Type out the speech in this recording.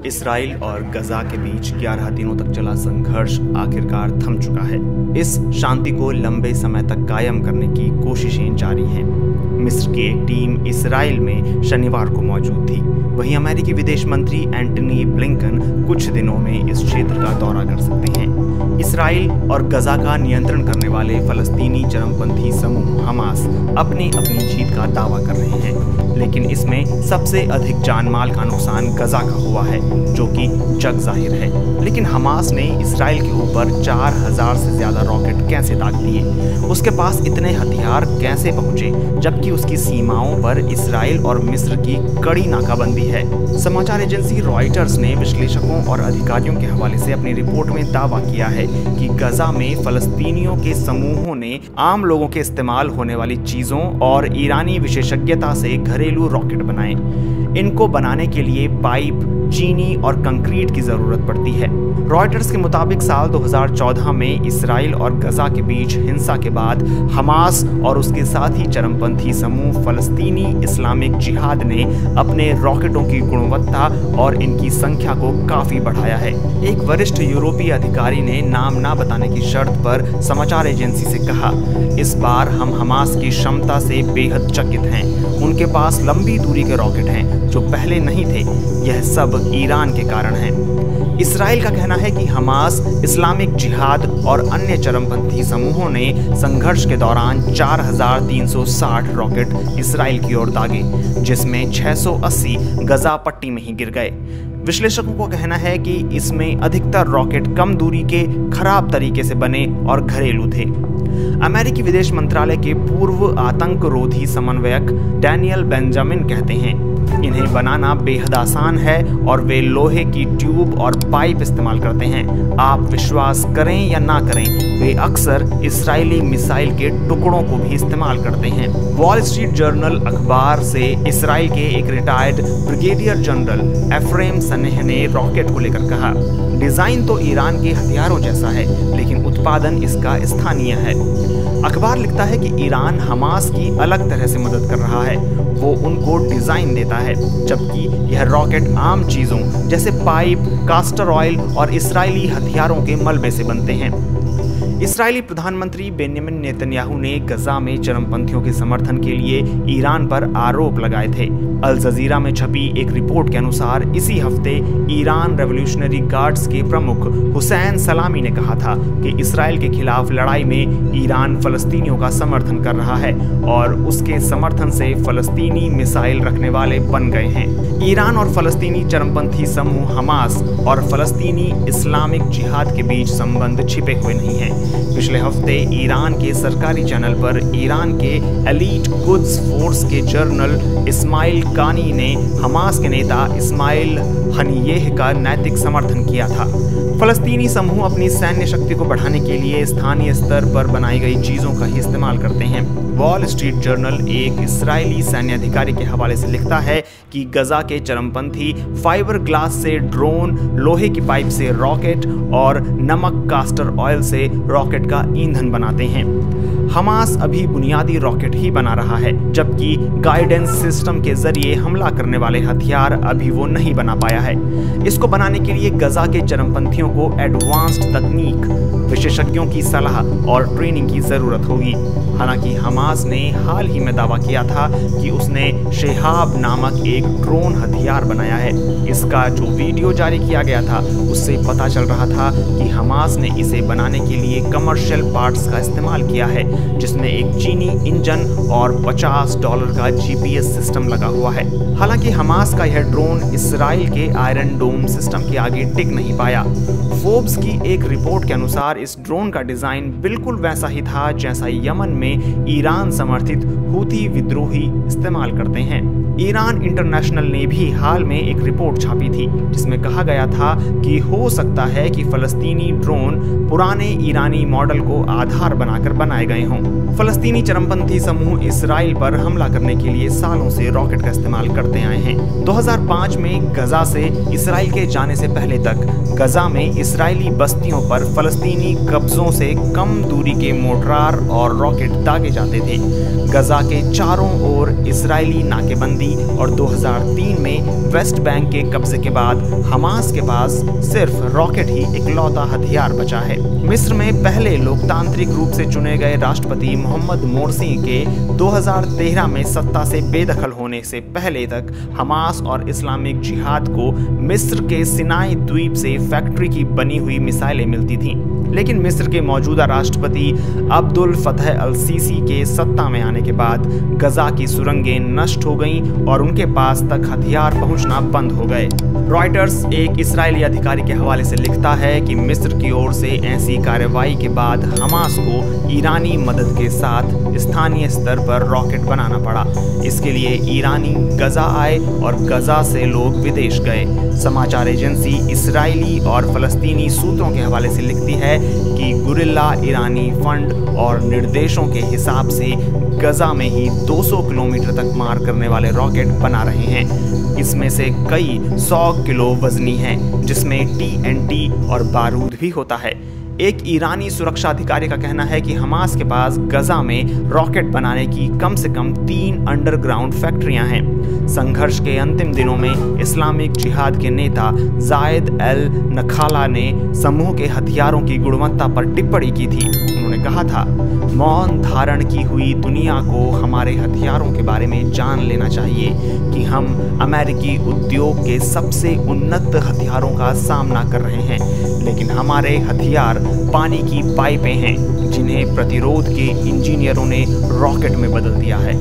Israel और गजा के बीच 11 दिनों तक चला संघर्ष आखिरकार थम चुका है। इस शांति को लंबे समय तक कायम करने की कोशिशें जारी हैं। मिस्र की एक टीम इसराइल में शनिवार को मौजूद थी। वहीं अमेरिकी विदेश मंत्री एंटनी ब्लिंकन कुछ दिनों में इस क्षेत्र का दौरा कर सकते हैं। इसराइल और गजा का नियंत्रण करने वाले फलस्तीनी चरमपंथी समूह हमास अपनी जीत का दावा कर रहे हैं, लेकिन इसमें सबसे अधिक जानमाल का नुकसान गजा का हुआ है, जो कि जग जाहिर है। लेकिन हमास ने इसराइल के ऊपर 4000 से ज्यादा रॉकेट कैसे दाग दिए? उसके पास इतने हथियार कैसे पहुंचे, जबकि उसकी सीमाओं पर इसराइल और मिस्र की कड़ी नाकाबंदी है? समाचार एजेंसी रॉयटर्स ने विश्लेषकों और अधिकारियों के हवाले से अपनी रिपोर्ट में दावा किया है कि गजा में फलस्तीनियों के समूहों ने आम लोगों के इस्तेमाल होने वाली चीजों और ईरानी विशेषज्ञता से घरेलू रॉकेट बनाए। इनको बनाने के लिए पाइप, चीनी और कंक्रीट की जरूरत पड़ती है। रॉयटर्स के मुताबिक साल 2014 में इसराइल और गजा के बीच हिंसा के बाद हमास और उसके साथी चरमपंथी समूह फलस्तीनी इस्लामिक जिहाद ने अपने रॉकेटों की गुणवत्ता और इनकी संख्या को काफी बढ़ाया है। एक वरिष्ठ यूरोपीय अधिकारी ने नाम ना बताने की शर्त पर समाचार एजेंसी से कहा, इस बार हम हमास की क्षमता से बेहद चकित हैं। उनके पास लंबी दूरी के रॉकेट हैं जो पहले नहीं थे। यह सब ईरान के कारण है। इसराइल का कहना है कि हमास, इस्लामिक जिहाद और अन्य चरमपंथी समूहों ने संघर्ष के दौरान 4360 रॉकेट इसराइल की ओर दागे, जिसमें 680 गजा पट्टी में ही गिर गए। विश्लेषकों को कहना है कि इसमें अधिकतर रॉकेट कम दूरी के खराब तरीके से बने और घरेलू थे। अमेरिकी विदेश मंत्रालय के पूर्व आतंकरोधी समन्वयक डैनियल बेंजामिन कहते हैं, इन्हें बनाना बेहद आसान है और वे लोहे की ट्यूब और पाइप इस्तेमाल करते हैं। आप विश्वास करें या ना करें, वे अक्सर इस्राएली मिसाइल के टुकड़ों को भी इस्तेमाल करते हैं। वॉल स्ट्रीट जर्नल अखबार से इसराइल के एक रिटायर्ड ब्रिगेडियर जनरल एफ्रेम सनेह ने रॉकेट को लेकर कहा, डिजाइन तो ईरान के हथियारों जैसा है, लेकिन उत्पादन इसका स्थानीय है। अखबार लिखता है कि ईरान हमास की अलग तरह से मदद कर रहा है। वो उनको डिजाइन देता है, जबकि यह रॉकेट आम चीजों जैसे पाइप, कास्टर ऑयल और इस्राएली हथियारों के मलबे से बनते हैं। इस्राएली प्रधानमंत्री बेंजामिन नेतन्याहू ने गजा में चरमपंथियों के समर्थन के लिए ईरान पर आरोप लगाए थे। अल जजीरा में छपी एक रिपोर्ट के अनुसार इसी हफ्ते ईरान रेवोल्यूशनरी गार्ड्स के प्रमुख हुसैन सलामी ने कहा था कि इसराइल के खिलाफ लड़ाई में ईरान फलस्तीनियों का समर्थन कर रहा है और उसके समर्थन से फलस्तीनी मिसाइल रखने वाले बन गए हैं। ईरान और फलस्तीनी चरमपंथी समूह हमास और फलस्तीनी इस्लामिक जिहाद के बीच संबंध छिपे हुए नहीं हैं। पिछले हफ्ते ईरान के सरकारी चैनल पर ईरान के एलीट कुद्स फोर्स के जनरल इस्माइल कानी ने हमास के नेता इस्माइल हनियेह का नैतिक समर्थन किया था। फलस्तीनी समूह अपनी सैन्य शक्ति को बढ़ाने के लिए स्थानीय स्तर पर बनाई गई चीजों का ही इस्तेमाल करते हैं। वॉल स्ट्रीट जर्नल एक इस्राएली सैन्य अधिकारी के हवाले से लिखता है कि गजा के चरमपंथी फाइबर ग्लास से ड्रोन, लोहे की पाइप से रॉकेट और नमक कास्टर ऑयल से रॉकेट का ईंधन बनाते हैं। हमास अभी बुनियादी रॉकेट ही बना रहा है, जबकि गाइडेंस सिस्टम के जरिए हमला करने वाले हथियार अभी वो नहीं बना पाया है। इसको बनाने के लिए गजा के चरमपंथियों को एडवांस्ड तकनीक, विशेषज्ञों की सलाह और ट्रेनिंग की जरूरत होगी। हालांकि हमास ने हाल ही में दावा किया था कि उसने शेहाब नामक एक ड्रोन हथियार बनाया है। इसका जो वीडियो जारी किया गया था, उससे पता चल रहा था कि हमास ने इसे बनाने के लिए कमर्शियल पार्ट्स का इस्तेमाल किया है, जिसमें एक चीनी इंजन और $50 का GPS सिस्टम लगा हुआ है। हालांकि हमास का यह ड्रोन इसराइल के आयरन डोम सिस्टम के आगे टिक नहीं पाया। फोर्ब्स की एक रिपोर्ट के अनुसार इस ड्रोन का डिजाइन बिल्कुल वैसा ही था जैसा यमन में ईरान समर्थित हूथी विद्रोही इस्तेमाल करते हैं। ईरान इंटरनेशनल ने भी हाल में एक रिपोर्ट छापी थी, जिसमें कहा गया था कि हो सकता है कि फलस्तीनी ड्रोन पुराने ईरानी मॉडल को आधार बनाकर बनाए गए हों। फलस्तीनी चरमपंथी समूह इसराइल पर हमला करने के लिए सालों से रॉकेट का इस्तेमाल करते आए हैं। 2005 में गजा से इसराइल के जाने से पहले तक गजा में इसराइली बस्तियों पर फलस्तीनी कब्जों से कम दूरी के मोर्टार और रॉकेट दागे जाते थे। गजा के चारों ओर इसराइली नाकेबंदी दी और 2003 में वेस्ट बैंक के कब्जे के बाद हमास के पास सिर्फ रॉकेट ही इकलौता हथियार बचा है। मिस्र में पहले लोकतांत्रिक रूप से चुने गए राष्ट्रपति मोहम्मद मोर्सी के 2013 में सत्ता से बेदखल होने से पहले तक हमास और इस्लामिक जिहाद को मिस्र के सिनाई द्वीप से फैक्ट्री की बनी हुई मिसाइलें मिलती थीं। लेकिन मिस्र के मौजूदा राष्ट्रपति अब्दुल फतह अल सीसी के सत्ता में आने के बाद गजा की सुरंगें नष्ट हो गईं और उनके पास तक हथियार पहुंचना बंद हो गए। रॉयटर्स एक इस्राएली अधिकारी के हवाले से लिखता है कि मिस्र की ओर से ऐसी कार्रवाई के बाद हमास को ईरानी मदद के साथ स्थानीय स्तर पर रॉकेट बनाना पड़ा। इसके लिए ईरानी गजा आए और गजा से लोग विदेश गए। समाचार एजेंसी इस्राएली और फलस्तीनी सूत्रों के हवाले से लिखती है कि गुरिल्ला ईरानी फंड और निर्देशों के हिसाब से गजा में ही 200 किलोमीटर तक मार करने वाले रॉकेट बना रहे हैं। इसमें से कई 100 किलो वजनी हैं, जिसमें TNT और बारूद भी होता है। एक ईरानी सुरक्षा अधिकारी का कहना है कि हमास के पास गजा में रॉकेट बनाने की कम से कम 3 अंडरग्राउंड फैक्ट्रियां हैं। संघर्ष के अंतिम दिनों में इस्लामिक जिहाद के नेता जायद एल नखाला ने समूह के हथियारों की गुणवत्ता पर टिप्पणी की थी। उन्होंने कहा था, मौन धारण की हुई दुनिया को हमारे हथियारों के बारे में जान लेना चाहिए कि हम अमेरिकी उद्योग के सबसे उन्नत हथियारों का सामना कर रहे हैं, लेकिन हमारे हथियार पानी की पाइपें हैं जिन्हें प्रतिरोध के इंजीनियरों ने रॉकेट में बदल दिया है।